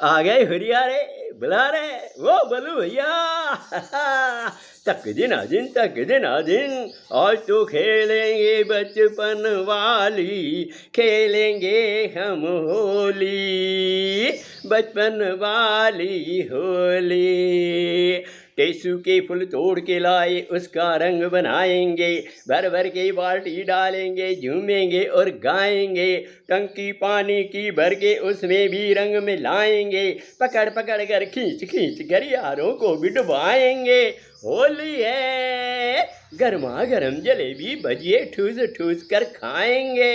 आ गए हुरिया रे, बुला रहे वो बोलू भैया। तक दिन आ दिन, आज तो खेलेंगे बचपन वाली, खेलेंगे हम होली, बचपन वाली होली। टेसू के फूल तोड़ के लाए, उसका रंग बनाएंगे, भर भर के बाल्टी डालेंगे, झूमेंगे और गाएंगे, टंकी पानी की भर के उसमें भी रंग मिलाएंगे, पकड़ पकड़ कर खींच खींच कर यारों को भी डुबाएंगे। होली है, गर्मा गर्म जलेबी भजिए ठूस ठूस कर खाएंगे।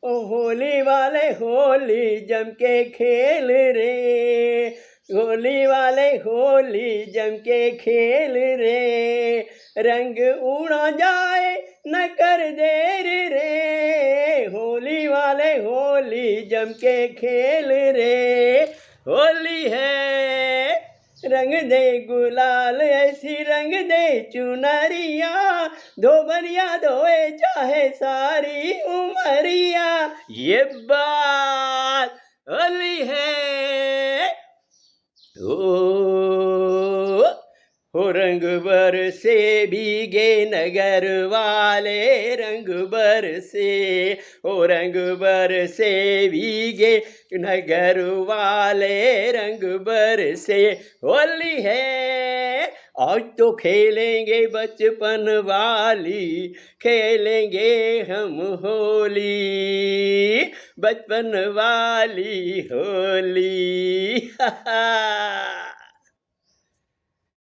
ओ होली वाले होली जम के खेल रे, होली वाले होली जम के खेल रे, रंग उड़ा जाए न कर देर रे, होली वाले होली जम के खेल रे। होली है, रंग दे गुलाल ऐसी रंग दे चुनरिया, धोबरिया धोए चाहे सारी उमरिया। ये बात होली है। हो रंग बरसे भीगे नगर वाले, रंग बरसे, ओ रंग बरसे भीगे नगर वाले, रंग बरसे। होली है, आज तो खेलेंगे बचपन वाली, खेलेंगे हम होली, बचपन वाली होली।